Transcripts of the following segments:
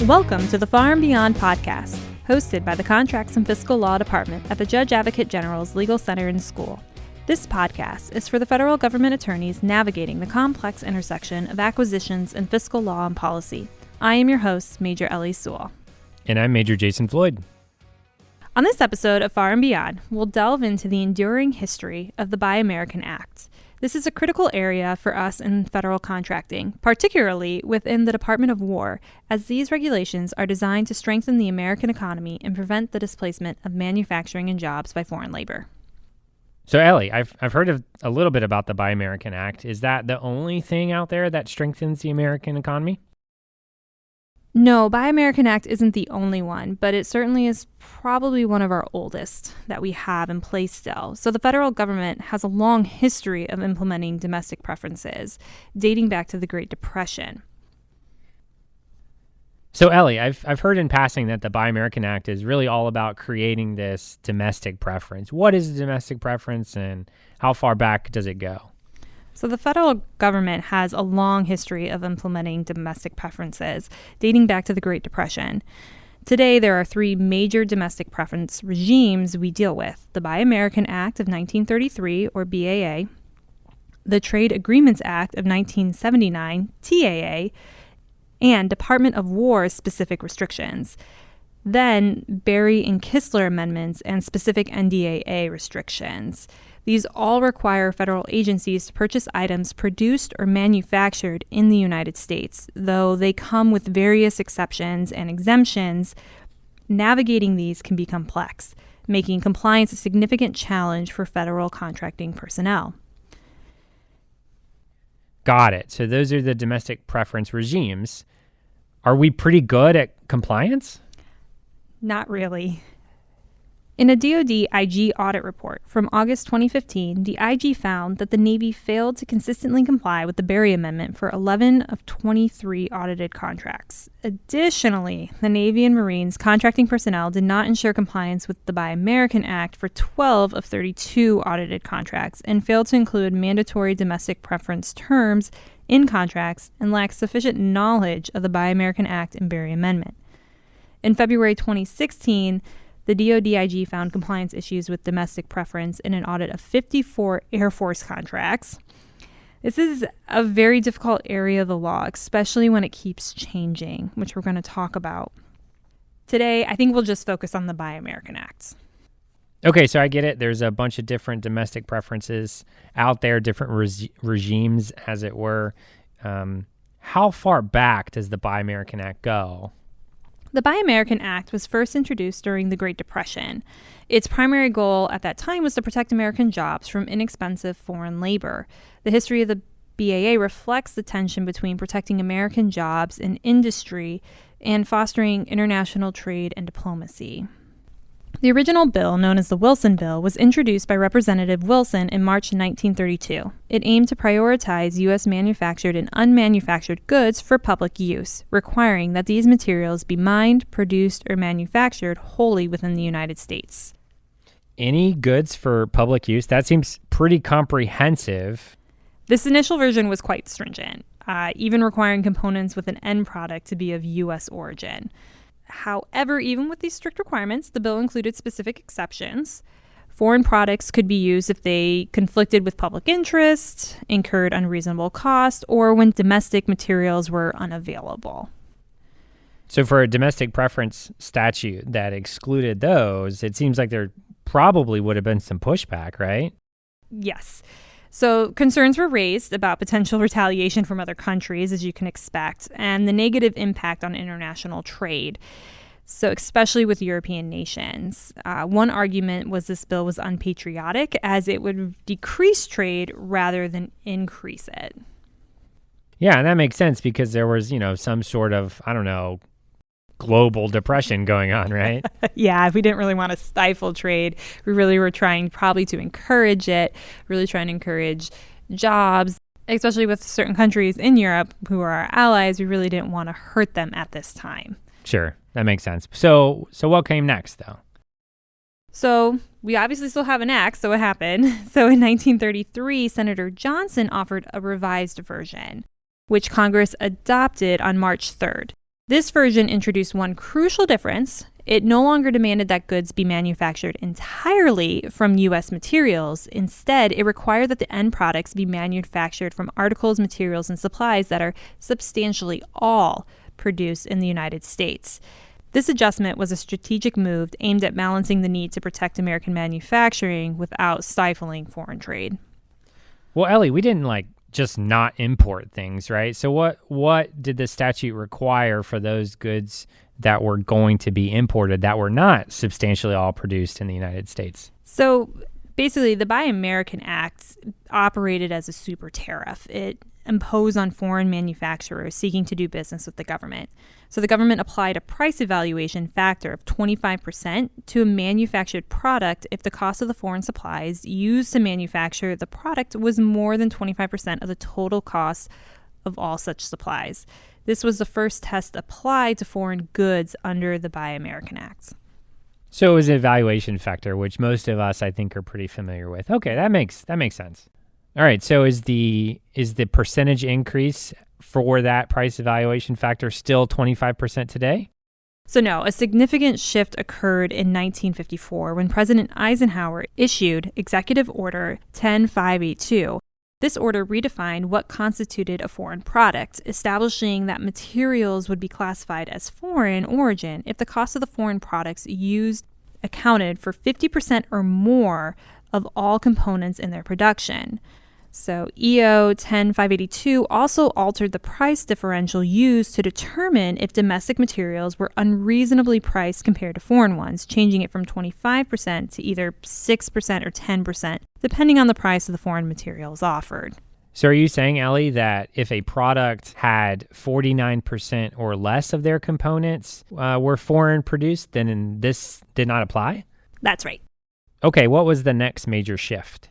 Welcome to the Far and Beyond podcast, hosted by the Contracts and Fiscal Law Department at the Judge Advocate General's Legal Center and School. This podcast is for the federal government attorneys navigating the complex intersection of acquisitions and fiscal law and policy. I am your host, Major Ellie Sewell. And I'm Major Jason Floyd. On this episode of Far and Beyond, we'll delve into the enduring history of the Buy American Act. This is a critical area for us in federal contracting, particularly within the Department of War, as these regulations are designed to strengthen the American economy and prevent the displacement of manufacturing and jobs by foreign labor. So, Ellie, I've heard a little bit about the Buy American Act. Is that the only thing out there that strengthens the American economy? No, Buy American Act isn't the only one, but it certainly is probably one of our oldest that we have in place still. So the federal government has a long history of implementing domestic preferences, dating back to the Great Depression. So, Ellie, I've heard in passing that the Buy American Act is really all about creating this domestic preference. What is a domestic preference and how far back does it go? So the federal government has a long history of implementing domestic preferences, dating back to the Great Depression. Today, there are three major domestic preference regimes we deal with: the Buy American Act of 1933, or BAA, the Trade Agreements Act of 1979, TAA, and Department of War specific restrictions. Then, Berry and Kistler amendments and specific NDAA restrictions. These all require federal agencies to purchase items produced or manufactured in the United States, though they come with various exceptions and exemptions. Navigating these can be complex, making compliance a significant challenge for federal contracting personnel. Got it. So those are the domestic preference regimes. Are we pretty good at compliance? Not really. In a DoD IG audit report from August 2015, the IG found that the Navy failed to consistently comply with the Berry Amendment for 11 of 23 audited contracts. Additionally, the Navy and Marines contracting personnel did not ensure compliance with the Buy American Act for 12 of 32 audited contracts and failed to include mandatory domestic preference terms in contracts and lacked sufficient knowledge of the Buy American Act and Berry Amendment. In February 2016, the DoD IG found compliance issues with domestic preference in an audit of 54 Air Force contracts. This is a very difficult area of the law, especially when it keeps changing, which we're going to talk about. Today, I think we'll just focus on the Buy American Act. Okay, so I get it. There's a bunch of different domestic preferences out there, different regimes, as it were. How far back does the Buy American Act go? The Buy American Act was first introduced during the Great Depression. Its primary goal at that time was to protect American jobs from inexpensive foreign labor. The history of the BAA reflects the tension between protecting American jobs and industry and fostering international trade and diplomacy. The original bill, known as the Wilson Bill, was introduced by Representative Wilson in March 1932. It aimed to prioritize U.S. manufactured and unmanufactured goods for public use, requiring that these materials be mined, produced, or manufactured wholly within the United States. Any goods for public use? That seems pretty comprehensive. This initial version was quite stringent, even requiring components with an end product to be of U.S. origin. However, even with these strict requirements, the bill included specific exceptions. Foreign products could be used if they conflicted with public interest, incurred unreasonable cost, or when domestic materials were unavailable. So for a domestic preference statute that excluded those, it seems like there probably would have been some pushback, right? Yes. So concerns were raised about potential retaliation from other countries, as you can expect, and the negative impact on international trade, so especially with European nations. One argument was this bill was unpatriotic, as it would decrease trade rather than increase it. Yeah, and that makes sense because there was, some sort of, global depression going on, right? Yeah, we didn't really want to stifle trade. We really were trying probably to encourage it, really trying to encourage jobs, especially with certain countries in Europe who are our allies. We really didn't want to hurt them at this time. Sure, that makes sense. So what came next, though? So we obviously still have an act, so what happened? So in 1933, Senator Johnson offered a revised version, which Congress adopted on March 3rd. This version introduced one crucial difference. It no longer demanded that goods be manufactured entirely from U.S. materials. Instead, it required that the end products be manufactured from articles, materials, and supplies that are substantially all produced in the United States. This adjustment was a strategic move aimed at balancing the need to protect American manufacturing without stifling foreign trade. Well, Ellie, we didn't just not import things, right? So what did the statute require for those goods that were going to be imported that were not substantially all produced in the United States? So basically, the Buy American Act operated as a super tariff. It imposed on foreign manufacturers seeking to do business with the government. So the government applied a price evaluation factor of 25% to a manufactured product if the cost of the foreign supplies used to manufacture the product was more than 25% of the total cost of all such supplies. This was the first test applied to foreign goods under the Buy American Act. So it was an evaluation factor, which most of us, I think, are pretty familiar with. Okay, that makes sense. All right, so is the percentage increase for that price evaluation factor still 25% today? So no, a significant shift occurred in 1954 when President Eisenhower issued Executive Order 10582. This order redefined what constituted a foreign product, establishing that materials would be classified as foreign origin if the cost of the foreign products used accounted for 50% or more of all components in their production. So EO 10582 also altered the price differential used to determine if domestic materials were unreasonably priced compared to foreign ones, changing it from 25% to either 6% or 10%, depending on the price of the foreign materials offered. So are you saying, Ellie, that if a product had 49% or less of their components were foreign produced, then this did not apply? That's right. Okay, what was the next major shift?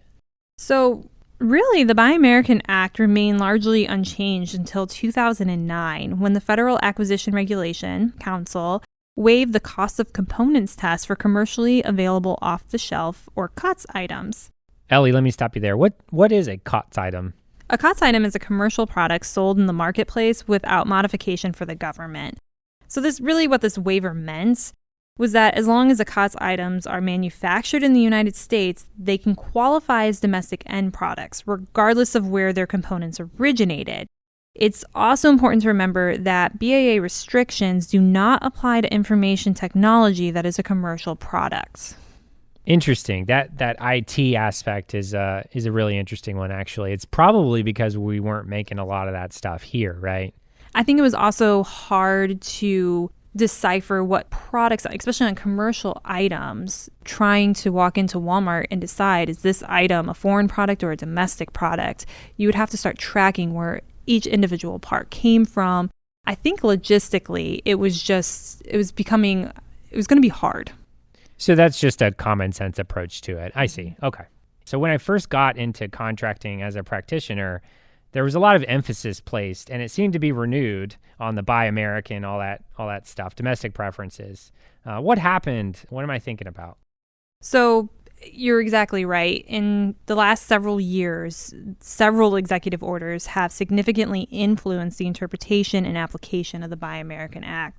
So really, the Buy American Act remained largely unchanged until 2009, when the Federal Acquisition Regulation Council waived the cost of components test for commercially available off-the-shelf or COTS items. Ellie, let me stop you there. What is a COTS item? A COTS item is a commercial product sold in the marketplace without modification for the government. So what this waiver meant was that as long as the COTS items are manufactured in the United States, they can qualify as domestic end products, regardless of where their components originated. It's also important to remember that BAA restrictions do not apply to information technology that is a commercial product. Interesting. That IT aspect is a really interesting one, actually. It's probably because we weren't making a lot of that stuff here, right? I think it was also hard to decipher what products, especially on commercial items, trying to walk into Walmart and decide, is this item a foreign product or a domestic product? You would have to start tracking where each individual part came from. I think logistically, it was going to be hard. So that's just a common sense approach to it. I see. Okay. So when I first got into contracting as a practitioner, there was a lot of emphasis placed, and it seemed to be renewed on the Buy American, all that stuff, domestic preferences. What happened? What am I thinking about? So you're exactly right. In the last several years, several executive orders have significantly influenced the interpretation and application of the Buy American Act.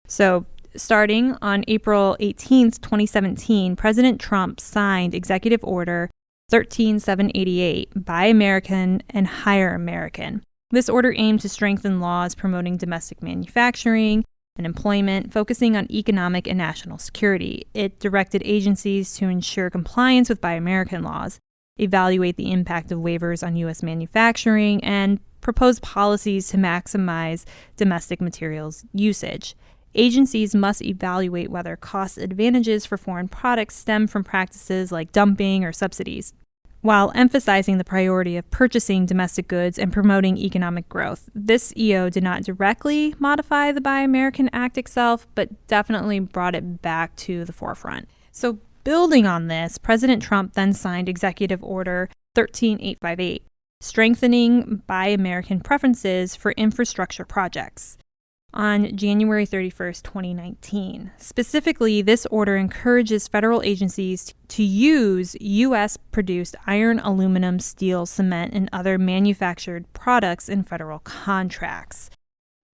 So starting on April 18th, 2017, President Trump signed Executive Order 13788, Buy American and Hire American. This order aimed to strengthen laws promoting domestic manufacturing and employment, focusing on economic and national security. It directed agencies to ensure compliance with Buy American laws, evaluate the impact of waivers on U.S. manufacturing, and propose policies to maximize domestic materials usage. Agencies must evaluate whether cost advantages for foreign products stem from practices like dumping or subsidies, while emphasizing the priority of purchasing domestic goods and promoting economic growth. This EO did not directly modify the Buy American Act itself, but definitely brought it back to the forefront. So building on this, President Trump then signed Executive Order 13858, strengthening Buy American preferences for infrastructure projects, on January 31st, 2019. Specifically, this order encourages federal agencies to use U.S.-produced iron, aluminum, steel, cement, and other manufactured products in federal contracts.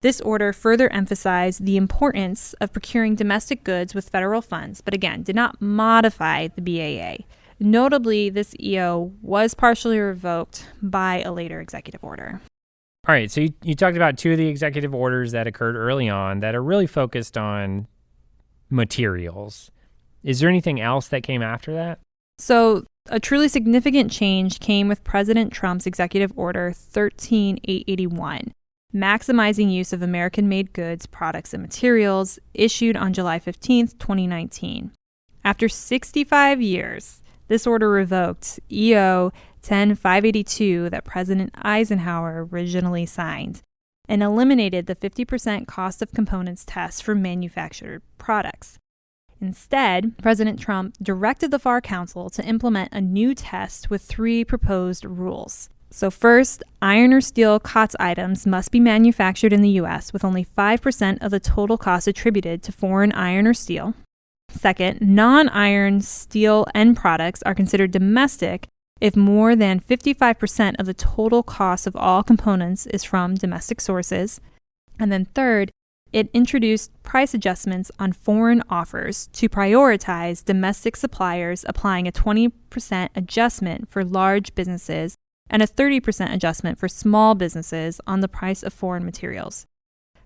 This order further emphasized the importance of procuring domestic goods with federal funds, but again, did not modify the BAA. Notably, this EO was partially revoked by a later executive order. All right, so you talked about two of the executive orders that occurred early on that are really focused on materials. Is there anything else that came after that? So a truly significant change came with President Trump's Executive Order 13881, maximizing use of American-made goods, products, and materials, issued on July 15, 2019. After 65 years, this order revoked EO 10582 that President Eisenhower originally signed and eliminated the 50% cost of components test for manufactured products. Instead, President Trump directed the FAR Council to implement a new test with 3 proposed rules. So first, iron or steel COTS items must be manufactured in the U.S. with only 5% of the total cost attributed to foreign iron or steel. Second, non-iron steel end products are considered domestic if more than 55% of the total cost of all components is from domestic sources. And then third, it introduced price adjustments on foreign offers to prioritize domestic suppliers, applying a 20% adjustment for large businesses and a 30% adjustment for small businesses on the price of foreign materials.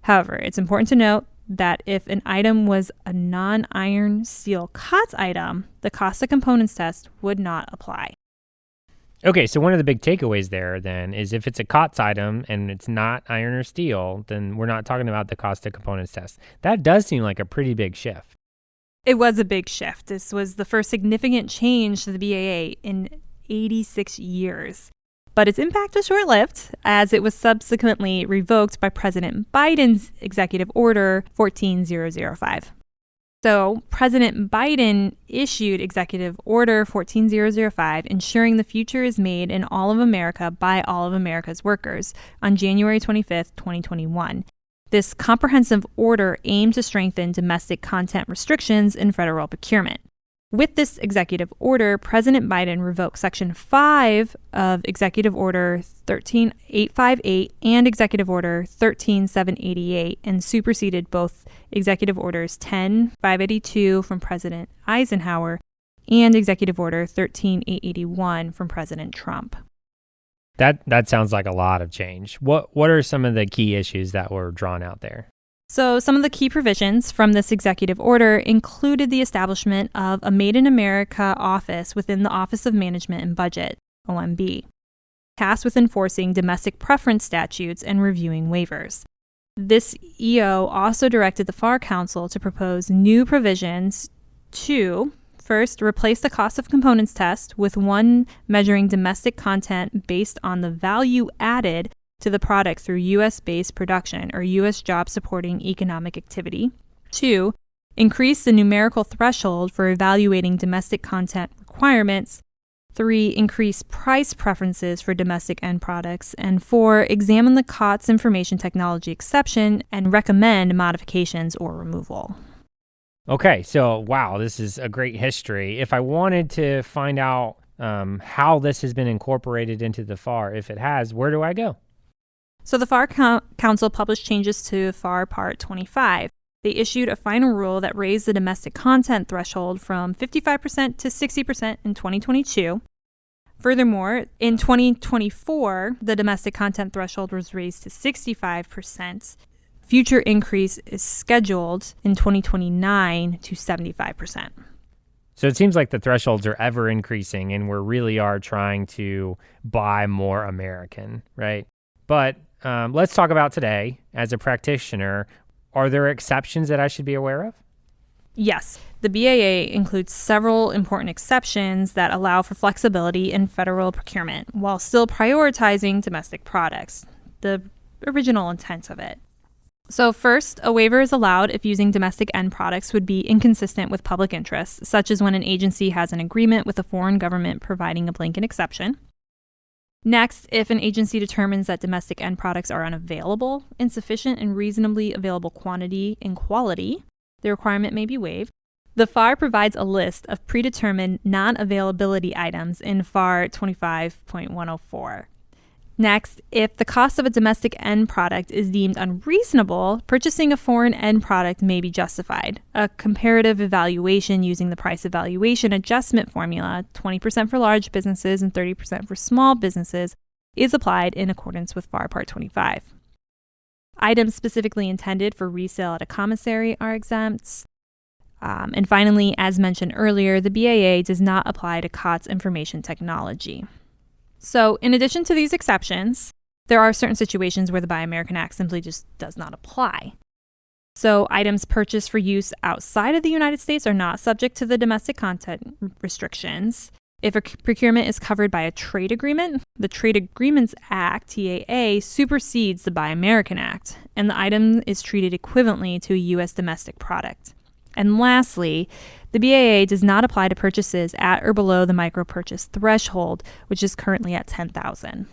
However, it's important to note that if an item was a non-iron steel COTS item, the cost of components test would not apply. Okay, so one of the big takeaways there then is if it's a COTS item and it's not iron or steel, then we're not talking about the cost of components test. That does seem like a pretty big shift. It was a big shift. This was the first significant change to the BAA in 86 years. But its impact was short-lived, as it was subsequently revoked by President Biden's Executive Order 14005. So President Biden issued Executive Order 14005, ensuring the future is made in all of America by all of America's workers, on January 25, 2021. This comprehensive order aimed to strengthen domestic content restrictions in federal procurement. With this executive order, President Biden revoked Section 5 of Executive Order 13858 and Executive Order 13788 and superseded both Executive Orders 10582 from President Eisenhower and Executive Order 13881 from President Trump. That sounds like a lot of change. What are some of the key issues that were drawn out there? So some of the key provisions from this executive order included the establishment of a Made in America office within the Office of Management and Budget, OMB, tasked with enforcing domestic preference statutes and reviewing waivers. This EO also directed the FAR Council to propose new provisions to, first, replace the cost of components test with one measuring domestic content based on the value added to the product through U.S.-based production or U.S. job-supporting economic activity. 2, increase the numerical threshold for evaluating domestic content requirements. 3, increase price preferences for domestic end products. And 4, examine the COTS information technology exception and recommend modifications or removal. Okay, so wow, this is a great history. If I wanted to find out how this has been incorporated into the FAR, if it has, where do I go? So the FAR Council published changes to FAR Part 25. They issued a final rule that raised the domestic content threshold from 55% to 60% in 2022. Furthermore, in 2024, the domestic content threshold was raised to 65%. Future increase is scheduled in 2029 to 75%. So it seems like the thresholds are ever increasing and we really are trying to buy more American, right? But let's talk about today. As a practitioner, are there exceptions that I should be aware of? Yes. The BAA includes several important exceptions that allow for flexibility in federal procurement while still prioritizing domestic products, the original intent of it. So first, a waiver is allowed if using domestic end products would be inconsistent with public interest, such as when an agency has an agreement with a foreign government providing a blanket exception. Next, if an agency determines that domestic end products are unavailable in sufficient and reasonably available quantity and quality, the requirement may be waived. The FAR provides a list of predetermined non-availability items in FAR 25.104. Next, if the cost of a domestic end product is deemed unreasonable, purchasing a foreign end product may be justified. A comparative evaluation using the price evaluation adjustment formula, 20% for large businesses and 30% for small businesses, is applied in accordance with FAR Part 25. Items specifically intended for resale at a commissary are exempt. And finally, as mentioned earlier, the BAA does not apply to COTS information technology. So, in addition to these exceptions, there are certain situations where the Buy American Act simply just does not apply. So, items purchased for use outside of the United States are not subject to the domestic content restrictions. If a procurement is covered by a trade agreement, the Trade Agreements Act, TAA, supersedes the Buy American Act, and the item is treated equivalently to a U.S. domestic product. And lastly, the BAA does not apply to purchases at or below the micro-purchase threshold, which is currently at $10,000.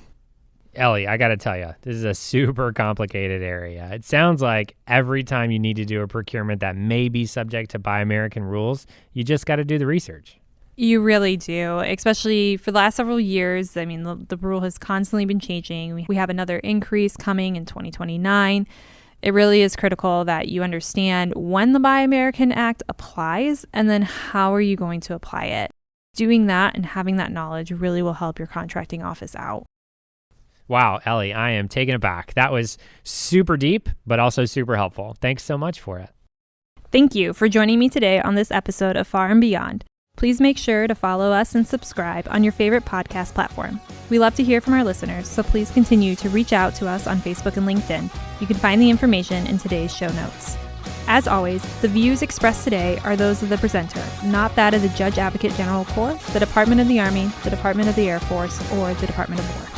Ellie, I got to tell you, this is a super complicated area. It sounds like every time you need to do a procurement that may be subject to Buy American rules, you just got to do the research. You really do, especially for the last several years. I mean, the rule has constantly been changing. We have another increase coming in 2029. It really is critical that you understand when the Buy American Act applies and then how are you going to apply it. Doing that and having that knowledge really will help your contracting office out. Wow, Ellie, I am taken aback. That was super deep, but also super helpful. Thanks so much for it. Thank you for joining me today on this episode of Far and Beyond. Please make sure to follow us and subscribe on your favorite podcast platform. We love to hear from our listeners, so please continue to reach out to us on Facebook and LinkedIn. You can find the information in today's show notes. As always, the views expressed today are those of the presenter, not that of the Judge Advocate General Corps, the Department of the Army, the Department of the Air Force, or the Department of War.